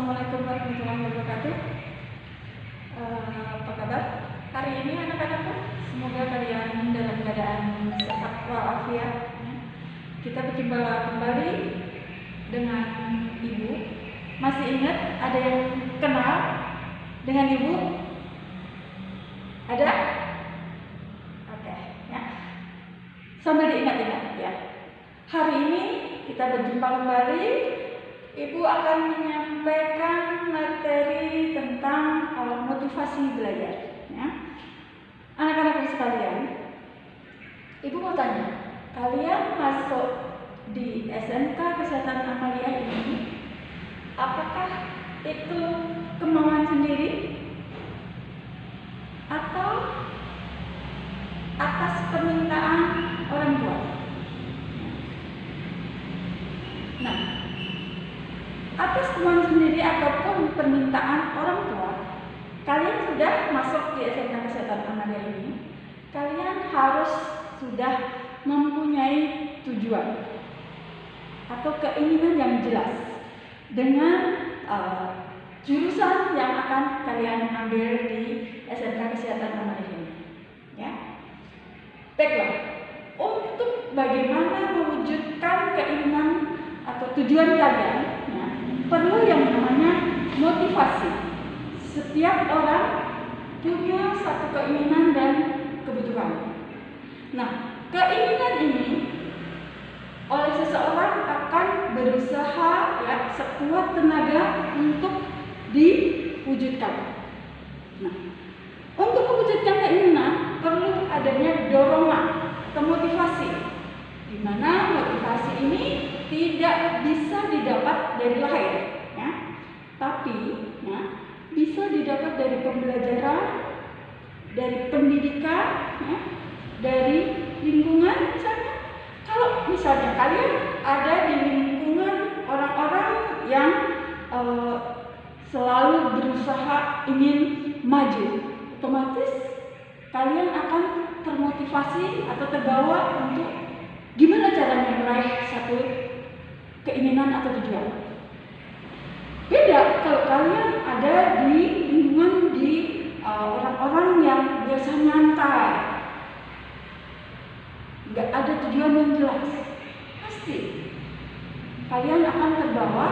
Assalamualaikum warahmatullahi wabarakatuh. Apa kabar? Hari ini anak-anakku, semoga kalian dalam keadaan sehat walafiat. Kita berjumpa kembali dengan Ibu. Masih ingat ada yang kenal dengan Ibu? Ada? Oke, ya. Sambil diingat-ingat ya. Hari ini kita berjumpa kembali. Ibu akan menyampaikan materi tentang motivasi belajar. Ya. Anak-anakku sekalian, Ibu mau tanya, kalian masuk di SMK Kesehatan Amalia ini, apakah itu kemauan sendiri atau atas permintaan orang tua? Nah, atas kemauan sendiri ataupun permintaan orang tua, kalian sudah masuk di SMK Kesehatan Amalia ini, kalian harus sudah mempunyai tujuan atau keinginan yang jelas dengan jurusan yang akan kalian ambil di SMK Kesehatan Amalia ini. Ya. Baiklah, untuk bagaimana mewujudkan keinginan atau tujuan kalian, ya, perlu yang namanya motivasi. Setiap orang punya satu keinginan dan kebutuhan. Nah, keinginan ini oleh seseorang akan berusaha ya sekuat tenaga untuk diwujudkan. Nah, untuk mewujudkan keinginan perlu adanya dorongan atau motivasi, di mana motivasi ini tidak bisa didapat dari lahir, ya, tapi ya, bisa didapat dari pembelajaran, dari pendidikan, ya, dari lingkungan. Kalau misalnya kalian ada di lingkungan orang-orang yang selalu berusaha ingin maju, otomatis kalian akan termotivasi atau terbawa untuk gimana caranya meraih satu keinginan atau tujuan. Beda kalau kalian ada di lingkungan di orang-orang yang biasa nyantai, nggak ada tujuan yang jelas, pasti kalian akan terbawa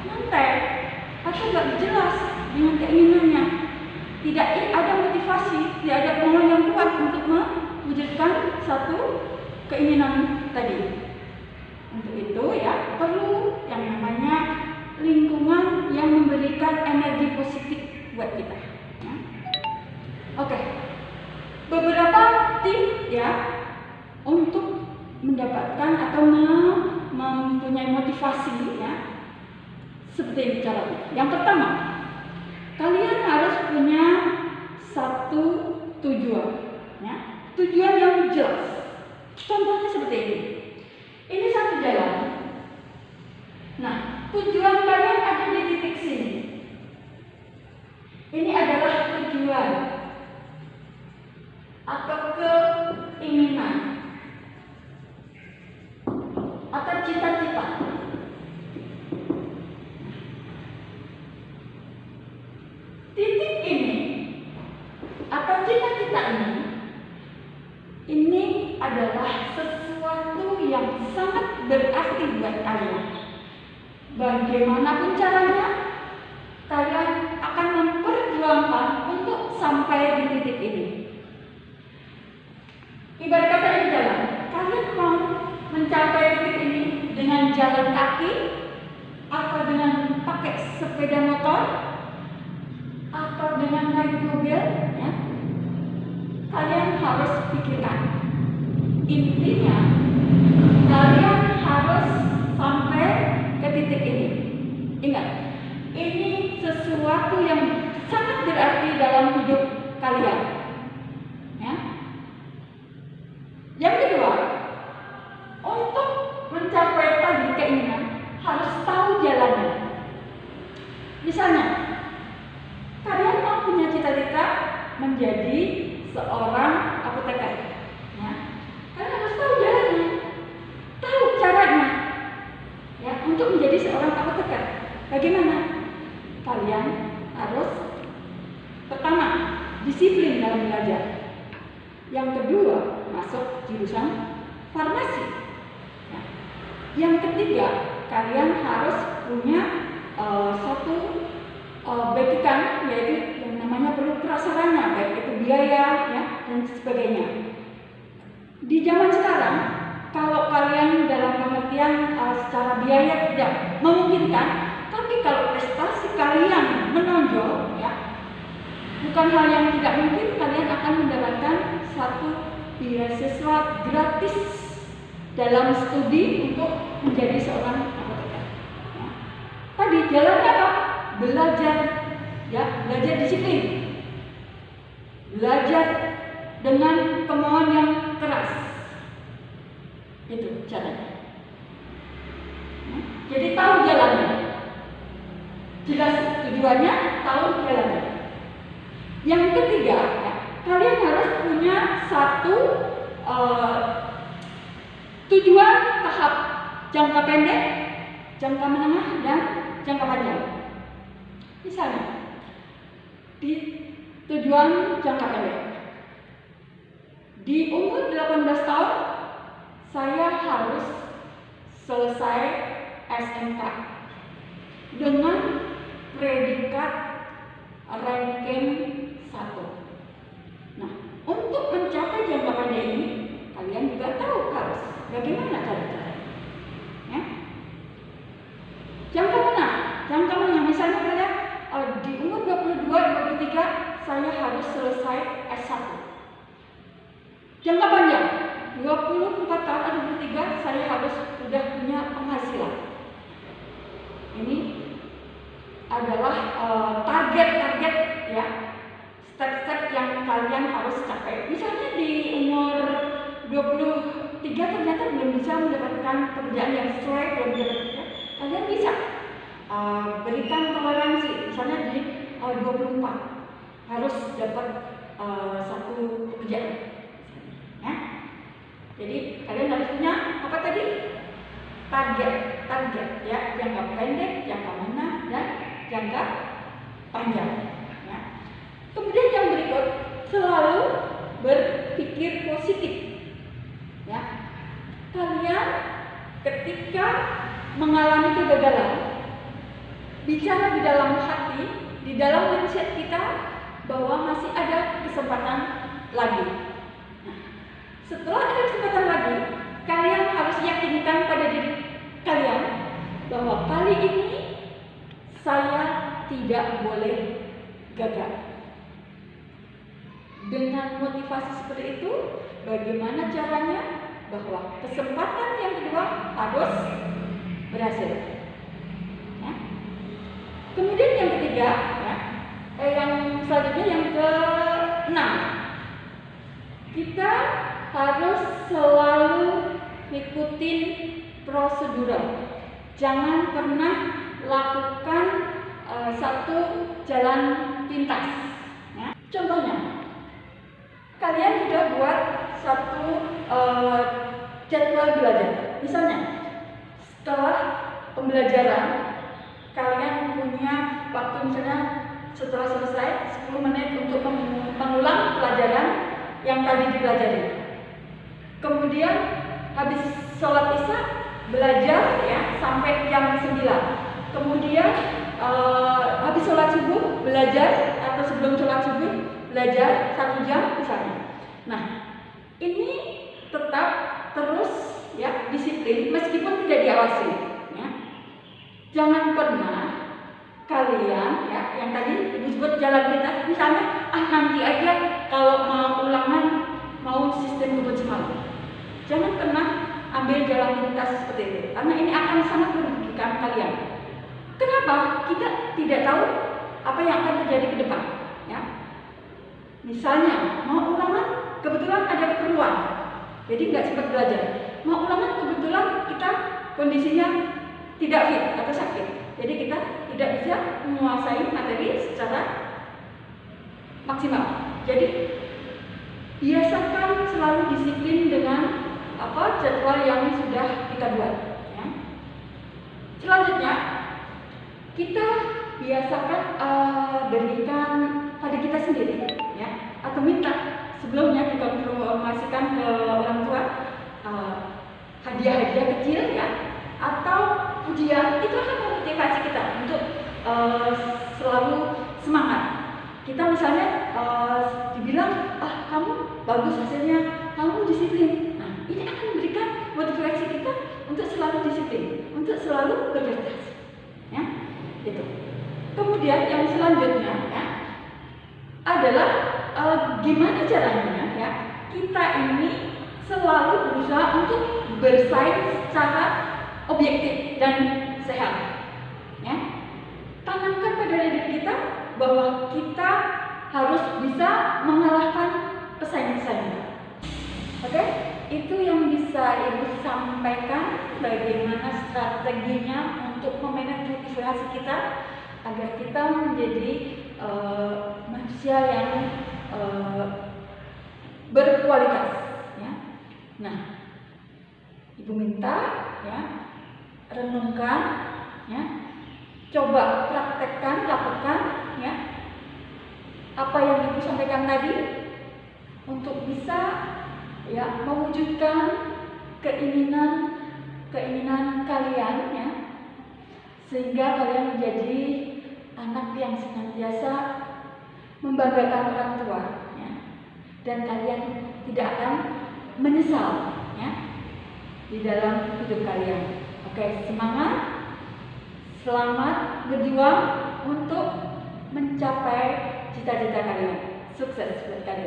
nyantai atau nggak jelas dengan keinginannya. Tidak ada motivasi, tidak ada kemauan yang kuat untuk mewujudkan satu keinginan tadi. Untuk itu ya perlu yang namanya lingkungan yang memberikan energi positif buat kita. Ya. Oke, beberapa tips ya untuk mendapatkan atau mempunyai motivasi ya. Seperti ini caranya. Yang pertama, kalian harus punya satu tujuan, ya. Tujuan yang jelas. Contohnya seperti ini. Ini satu jalan. Nah, tujuan kalian ada di titik sini. Ini adalah tujuan atau keinginan atau cita-cita. Titik ini atau cita-cita ini adalah sesuatu yang sangat berarti buat kalian. Bagaimanapun caranya, kalian akan memperjuangkan untuk sampai di titik ini. Ibarat kata ini jalan, kalian mau mencapai titik ini dengan jalan kaki, atau dengan pakai sepeda motor, atau dengan naik mobil, ya. Kalian harus pikirkan. Intinya, kalian harus sampai ke titik ini. Ingat, ini sesuatu yang sangat berarti dalam hidup kalian. Ya. Yang kedua, untuk mencapai tadi keinginan harus tahu jalannya. Misalnya, kalian mau punya cita-cita menjadi seorang apoteker, ya. Kalian harus tahu jalannya, tahu caranya, ya, untuk menjadi seorang apoteker. Bagaimana? kalian harus pertama disiplin dalam belajar. Yang kedua, masuk jurusan farmasi. Nah, yang ketiga, kalian harus punya satu backup, yaitu yang namanya perlu prasarana, baik itu biaya ya, dan sebagainya. Di zaman sekarang, kalau kalian dalam pengertian secara biaya tidak memungkinkan, tapi kalau prestasi kalian menonjol, ya, bukan hal yang tidak mungkin, kalian akan mendapatkan satu beasiswa gratis dalam studi untuk menjadi seorang apoteker. Ya. Tadi jalannya apa? Belajar, ya, belajar disiplin, belajar dengan kemauan yang keras. Itu caranya. Jadi tahu jalannya, jelas tujuannya, tahu jalannya. Yang ketiga, ya, kalian harus punya satu tujuan tahap jangka pendek, jangka menengah, dan jangka panjang. Misalnya, di tujuan jangka pendek, di umur 18 tahun, saya harus selesai SMK dengan predikat ranking 1. Nah, untuk mencapai jangka pendek ini, kalian juga tahu harus bagaimana cara-cara. Ya. Jangka menengah, misalnya kalian di umur 22-23, saya harus selesai S1. Jangka panjang, 24 tahun atau 23, saya harus sudah punya penghasilan. Ini adalah target-target, ya, step-step yang kalian harus capai. Misalnya di umur 23 ternyata belum bisa mendapatkan pekerjaan yang sesuai, kalian bisa berikan toleransi. Misalnya di 24 harus dapat satu pekerjaan, ya. Jadi kalian harus punya apa tadi? Target, ya, jangka pendek, jangka menengah, dan jangka panjang. Ya. Kemudian yang berikut, selalu berpikir positif. Ya. Kalian ketika mengalami kegagalan, bicara di dalam hati, di dalam mindset kita bahwa masih ada kesempatan lagi. Nah, setelah ada kesempatan lagi, kalian harus yakinkan pada diri kalian bahwa kali ini saya tidak boleh gagal. Dengan motivasi seperti itu, bagaimana caranya? Bahwa kesempatan yang kedua harus berhasil. Ya. Kemudian yang ketiga, ya, yang selanjutnya yang ke-6, kita harus selalu ikutin prosedural. Jangan pernah lakukan satu jalan pintas. Ya. Contohnya, kalian sudah buat satu jadwal belajar. Misalnya, setelah pembelajaran, kalian punya waktu misalnya setelah selesai 10 menit untuk mengulang pelajaran yang tadi dipelajari. Kemudian habis sholat isya belajar, ya, sampai jam 9. Kemudian habis sholat subuh belajar, atau sebelum sholat subuh belajar 1 jam misalnya. Nah, ini tetap terus, ya, disiplin meskipun tidak diawasi. Ya. Jangan pernah kalian, ya, yang tadi disebut jalan pintas, misalnya nanti aja kalau mau ulangan, mau sistem kebut semalam. Jangan pernah ambil jalan pintas seperti itu, karena ini akan sangat merugikan kalian. Kenapa? Kita tidak tahu apa yang akan terjadi ke depan. Ya. Misalnya mau ulangan, kebetulan ada keperluan, jadi nggak sempat belajar. Mau ulangan, kebetulan kita kondisinya tidak fit atau sakit, jadi kita tidak bisa menguasai materi secara maksimal. Jadi biasakan selalu disiplin dengan jadwal yang sudah kita buat. Ya. Selanjutnya, kita biasakan berikan pada kita sendiri, ya, atau minta sebelumnya dikonfirmasikan ke orang tua hadiah-hadiah kecil, ya, atau pujian. Itu akan memotivasi kita untuk selalu semangat. Kita misalnya dibilang, kamu bagus hasilnya, kamu disiplin. Nah, ini akan memberikan motivasi kita untuk selalu disiplin, untuk selalu berprestasi, ya, gitu. Kemudian yang selanjutnya, ya, adalah gimana caranya, ya, kita ini selalu berusaha untuk bersaing secara objektif dan sehat, ya. Tanamkan pada diri kita bahwa kita harus bisa mengalahkan pesaing-pesaing kita. Oke? Itu yang bisa Ibu sampaikan, bagaimana strateginya untuk memanage motivasi kita agar kita menjadi manusia yang berkualitas, ya. Nah, Ibu minta, ya, renungkan, ya, coba praktekkan, lakukan, ya, apa yang Ibu sampaikan tadi untuk bisa, ya, mewujudkan keinginan kalian, ya, sehingga kalian menjadi anak yang senantiasa membanggakan orang tua, ya, dan kalian tidak akan menyesal, ya, di dalam hidup kalian. Oke, semangat, selamat berjuang untuk mencapai cita-cita kalian. Sukses buat kalian.